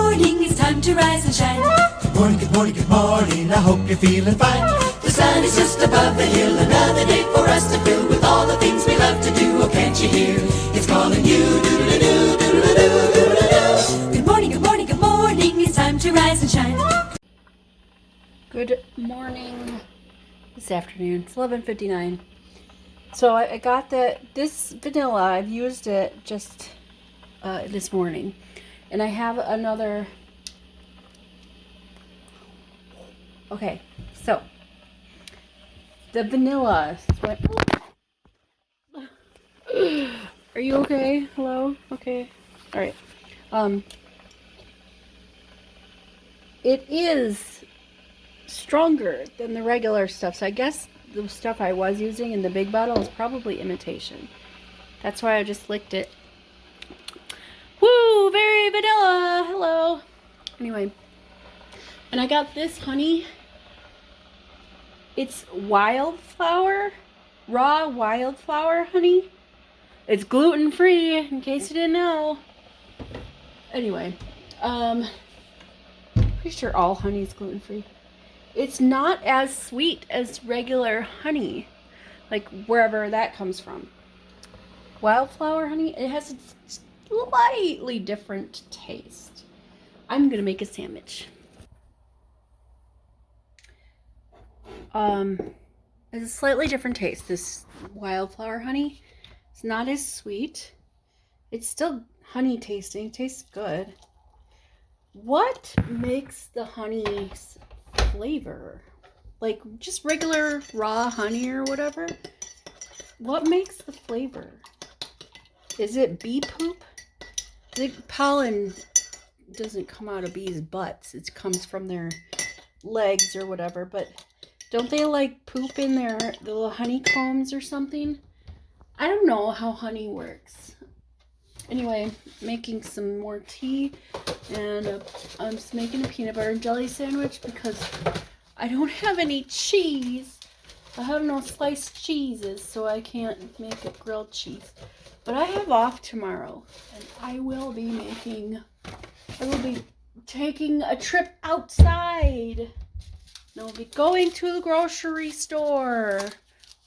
morning, it's time to rise and shine. Good morning, good morning, good morning, I hope you're feeling fine. The sun is just above the hill, another day for us to fill with all the things we love to do. Oh, can't you hear? It's calling you, doodle-doo, doodle-doo, doodle-doo. Good morning, good morning, good morning, it's time to rise and shine. Good morning this afternoon. It's 11:59. So I got this vanilla. I've used it just this morning. And I have another. Okay, so the vanilla. Are you okay? Hello? Okay. All right. It is stronger than the regular stuff. So I guess the stuff I was using in the big bottle is probably imitation. That's why I just licked it. Woo! Very vanilla! Hello! Anyway. And I got this honey. It's wildflower. Raw wildflower honey. It's gluten-free, in case you didn't know. Anyway. Pretty sure all honey is gluten-free. It's not as sweet as regular honey, like wherever that comes from. Wildflower honey, it has a slightly different taste. I'm gonna make a sandwich. It's a slightly different taste. This wildflower honey, it's not as sweet. It's still honey tasting. It tastes good. What makes the honey's flavor? Like just regular raw honey or whatever? What makes the flavor? Is it bee poop? The pollen doesn't come out of bees' butts. It comes from their legs or whatever. But don't they like poop in their little honeycombs or something? I don't know how honey works. Anyway, making some more tea, and I'm just making a peanut butter and jelly sandwich because I don't have any cheese. I have no sliced cheeses, so I can't make a grilled cheese. But I have off tomorrow, and I will be taking a trip outside. And I'll be going to the grocery store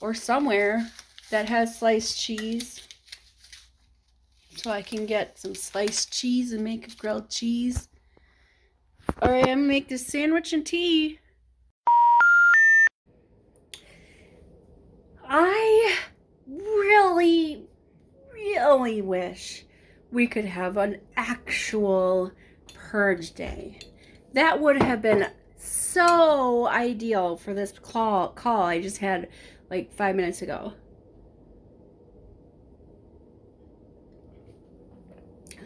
or somewhere that has sliced cheese, so I can get some sliced cheese and make a grilled cheese. Alright, I'm gonna make this sandwich and tea. I really wish we could have an actual Purge Day. That would have been so ideal for this call I just had like 5 minutes ago.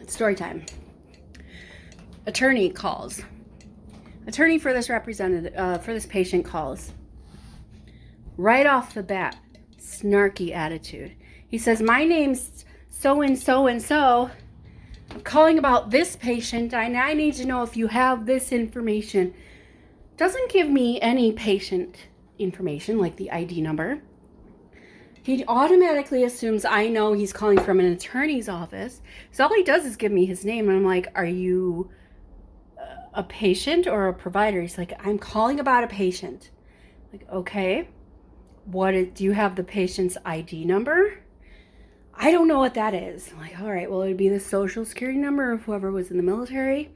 Story time. Attorney calls. Attorney for this patient calls. Right off the bat, snarky attitude. He says, "My name's so and so and so. I'm calling about this patient, and I need to know if you have this information." Doesn't give me any patient information, like the ID number. He automatically assumes I know he's calling from an attorney's office. So all he does is give me his name. And I'm like, "Are you a patient or a provider?" He's like, "I'm calling about a patient." Like, okay. Do you have the patient's ID number? I don't know what that is. I'm like, all right, well, it would be the social security number of whoever was in the military.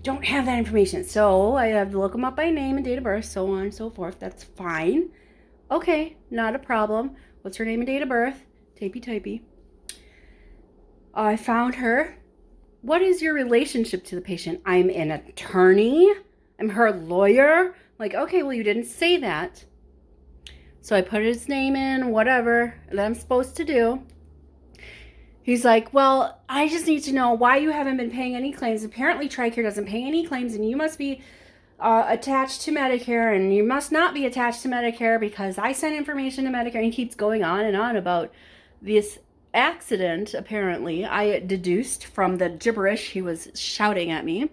Don't have that information. So I have to look them up by name and date of birth, so on and so forth. That's fine. Okay, not a problem. What's her name and date of birth? Typey. I found her. What is your relationship to the patient? I'm an attorney. I'm her lawyer. Like, okay, well, you didn't say that. So I put his name in, whatever that I'm supposed to do. He's like, "Well, I just need to know why you haven't been paying any claims. Apparently, TRICARE doesn't pay any claims, and you must be attached to Medicare, and you must not be attached to Medicare because I sent information to Medicare." And he keeps going on and on about this accident, apparently. I deduced from the gibberish he was shouting at me.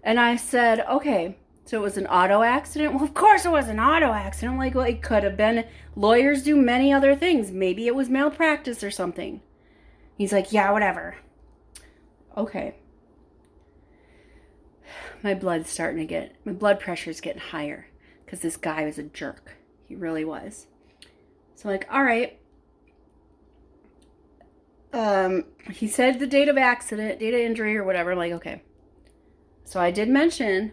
And I said, okay, so it was an auto accident? Well, of course it was an auto accident. I'm like, well, it could have been. Lawyers do many other things. Maybe it was malpractice or something. He's like, yeah, whatever. Okay. my blood pressure's getting higher because this guy was a jerk. He really was. So I'm like, all right. He said the date of accident, date of injury or whatever. I'm like, okay. So I did mention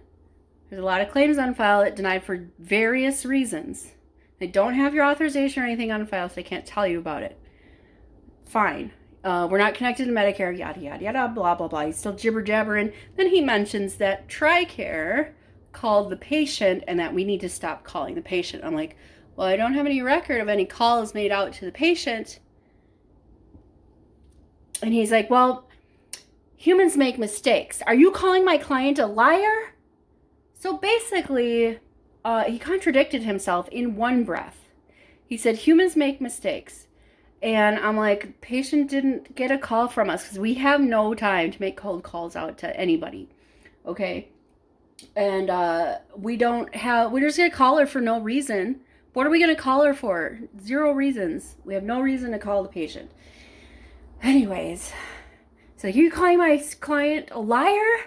there's a lot of claims on file that denied for various reasons. They don't have your authorization or anything on file, so they can't tell you about it. Fine. We're not connected to Medicare, yada, yada, yada, blah, blah, blah. He's still jibber-jabbering. Then he mentions that TRICARE called the patient and that we need to stop calling the patient. I'm like, well, I don't have any record of any calls made out to the patient. And he's like, well, humans make mistakes. Are you calling my client a liar? So basically, he contradicted himself in one breath. He said, humans make mistakes. And I'm like, patient didn't get a call from us because we have no time to make cold calls out to anybody. Okay? And we're just going to call her for no reason. What are we going to call her for? 0 reasons. We have no reason to call the patient. Anyways, so you calling my client a liar?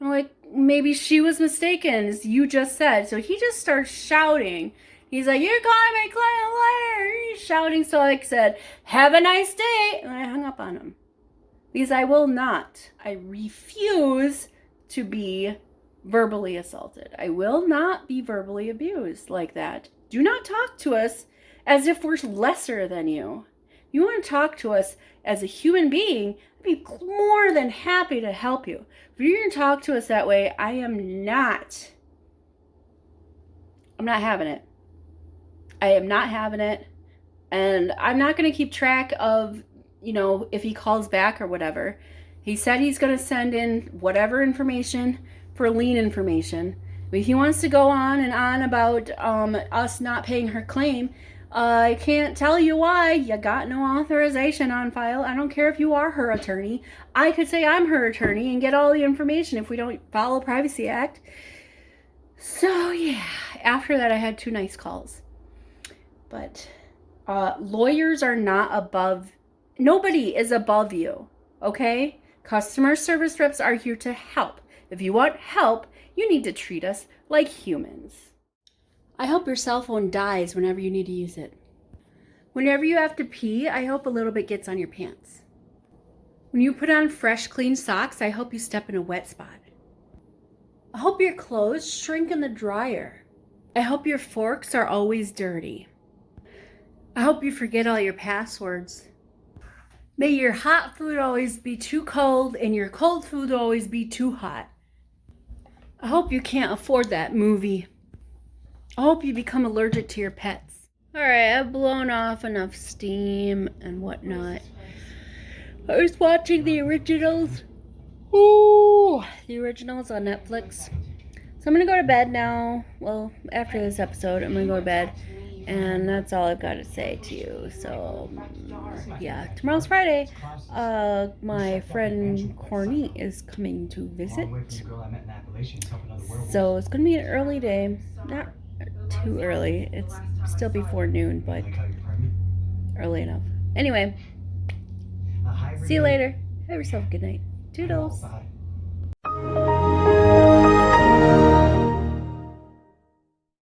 I'm like, maybe she was mistaken, as you just said. So he just starts shouting. He's like, you're calling my client a liar. He's shouting. So I said, have a nice day. And I hung up on him. Because I will not. I refuse to be verbally assaulted. I will not be verbally abused like that. Do not talk to us as if we're lesser than you. You want to talk to us as a human being, I'd be more than happy to help you. If you're going to talk to us that way, I'm not having it. I am not having it. And I'm not going to keep track of, if he calls back or whatever. He said he's going to send in whatever information for lien information. If he wants to go on and on about us not paying her claim, I can't tell you why. You got no authorization on file. I don't care if you are her attorney. I could say I'm her attorney and get all the information if we don't follow Privacy Act. So, yeah. After that, I had 2 nice calls. But lawyers are not above... Nobody is above you, okay? Customer service reps are here to help. If you want help, you need to treat us like humans. I hope your cell phone dies whenever you need to use it. Whenever you have to pee, I hope a little bit gets on your pants. When you put on fresh, clean socks, I hope you step in a wet spot. I hope your clothes shrink in the dryer. I hope your forks are always dirty. I hope you forget all your passwords. May your hot food always be too cold and your cold food always be too hot. I hope you can't afford that movie. I hope you become allergic to your pets. Alright, I've blown off enough steam and whatnot. I was watching the originals. Ooh, the originals on Netflix. So I'm going to go to bed now. Well, after this episode, I'm going to go to bed. And that's all I've got to say to you. So, yeah. Tomorrow's Friday. My friend Corny is coming to visit. So it's going to be an early day. Not too early. It's still before noon, but early enough. Anyway, see you later. Have yourself a good night. Toodles.